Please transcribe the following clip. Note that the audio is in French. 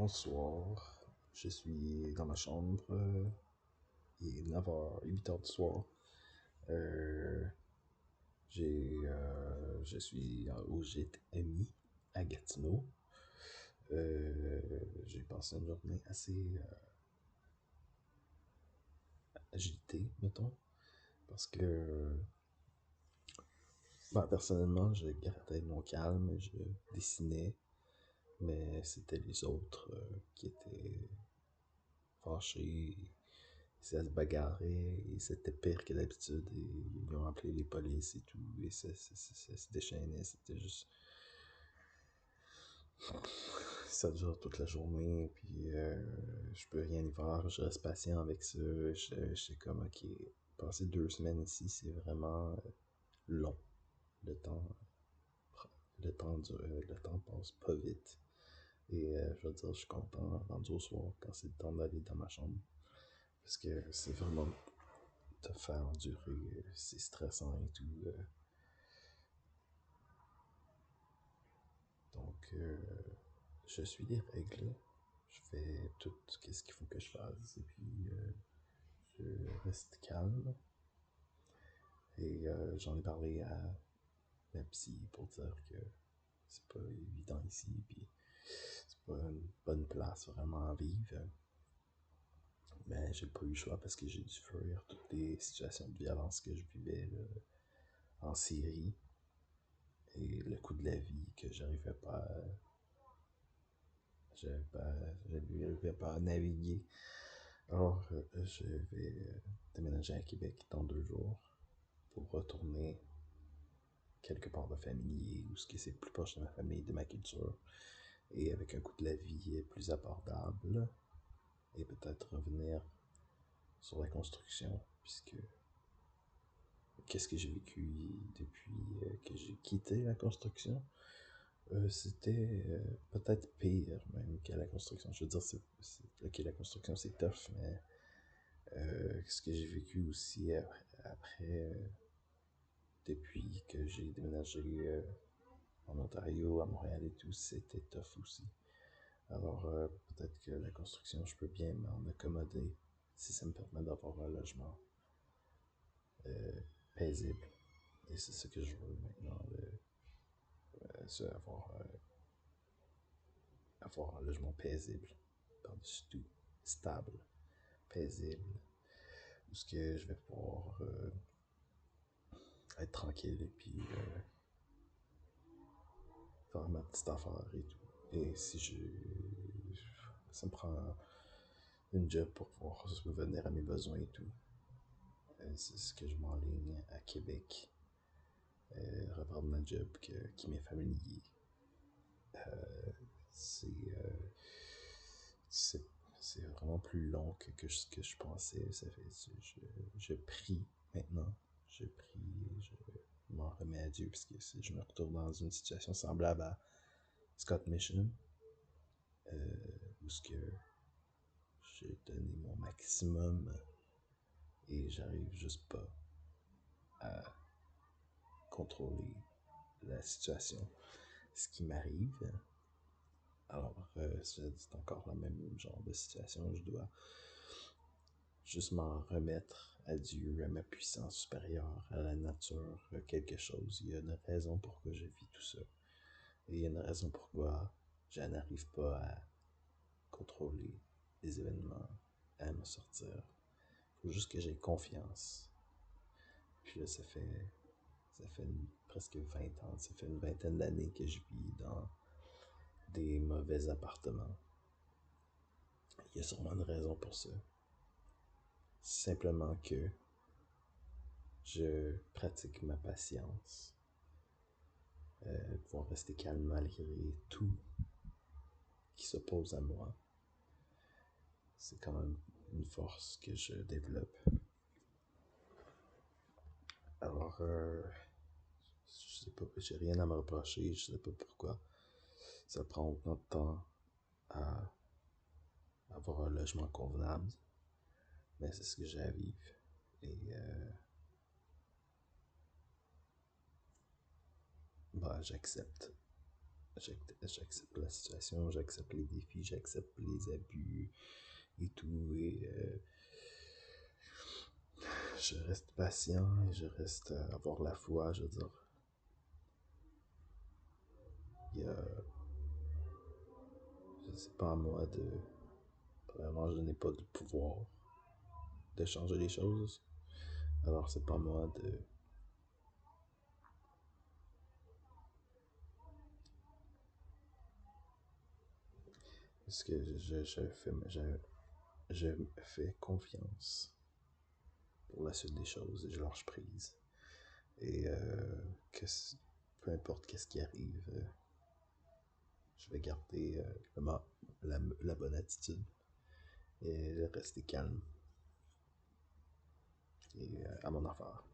Bonsoir, je suis dans ma chambre, il est 9h, 8h du soir. Euh, je suis au gîte Ami à Gatineau. J'ai passé une journée assez agitée, mettons, parce que personnellement, je gardais mon calme, je dessinais, mais c'était les autres qui étaient fâchés, ils se bagarraient, et c'était pire que d'habitude, et ils ont appelé les polices et tout, et ça se déchaînait, c'était juste... Ça dure toute la journée, puis je peux rien y faire, je reste patient avec ça, je sais comme, ok, passer 2 semaines ici, c'est vraiment long, le temps, le temps passe pas vite, et je veux dire, je suis content, rendu au soir, quand c'est le temps d'aller dans ma chambre, parce que c'est vraiment te faire endurer, c'est stressant et tout. Donc, je suis les règles, je fais tout ce qu'il faut que je fasse, et puis je reste calme. Et j'en ai parlé à ma psy pour dire que c'est pas évident ici, puis c'est pas une bonne place vraiment à vivre. Mais j'ai pas eu le choix parce que j'ai dû fuir toutes les situations de violence que je vivais là, en Syrie et le coût de la vie que j'arrivais pas à, j'arrivais pas à naviguer. Alors, je vais déménager à Québec dans 2 jours pour retourner quelque part de familier où ce qui c'est plus proche de ma famille, de ma culture, et avec un coût de la vie plus abordable, et peut-être revenir sur la construction, puisque qu'est-ce que j'ai vécu depuis que j'ai quitté la construction, c'était peut-être pire même qu'à la construction. Je veux dire, ok, la construction c'est tough, mais ce que j'ai vécu aussi après, depuis que j'ai déménagé en Ontario, à Montréal et tout, c'était tough aussi. Alors peut-être que la construction, je peux bien m'en accommoder si ça me permet d'avoir un logement paisible. Et c'est ce que je veux maintenant, avoir un logement paisible, par-dessus tout, stable, paisible, où ce que je vais pouvoir être tranquille et puis faire ma petite affaire et tout. Et si ça me prend une job pour pouvoir subvenir à mes besoins et tout. C'est ce que je m'enligne à Québec. Reprendre ma job qui m'est familier. C'est c'est c'est vraiment plus long que ce que je pensais. Ça fait, je prie maintenant. Je m'en remets à Dieu parce que si je me retrouve dans une situation semblable à Scott Mission, où ce que j'ai donné mon maximum et j'arrive juste pas à contrôler la situation, ce qui m'arrive. Alors, c'est encore le même genre de situation. Je dois juste m'en remettre à Dieu, à ma puissance supérieure, à la nature, à quelque chose. Il y a une raison pourquoi je vis tout ça. Et il y a une raison pourquoi je n'arrive pas à contrôler les événements, à me sortir. Il faut juste que j'aie confiance. Puis là, ça fait presque 20 ans, ça fait une vingtaine d'années que je vis dans des mauvais appartements. Il y a sûrement une raison pour ça. Simplement que je pratique ma patience, pouvoir rester calme malgré tout qui s'oppose à moi. C'est quand même une force que je développe. Alors, je sais pas, j'ai rien à me reprocher, je sais pas pourquoi. Ça prend autant de temps à avoir un logement convenable, mais c'est ce que j'ai à vivre. Et j'accepte. j'accepte la situation, j'accepte les défis, j'accepte les abus et tout, et je reste patient et je reste à avoir la foi, je veux dire. Il y a, c'est pas à moi de, vraiment, je n'ai pas de pouvoir de changer les choses, alors c'est pas à moi de, parce que je fais confiance pour la suite des choses et je lâche prise. Et peu importe qu'est-ce qui arrive, je vais garder la bonne attitude et rester calme et à mon affaire.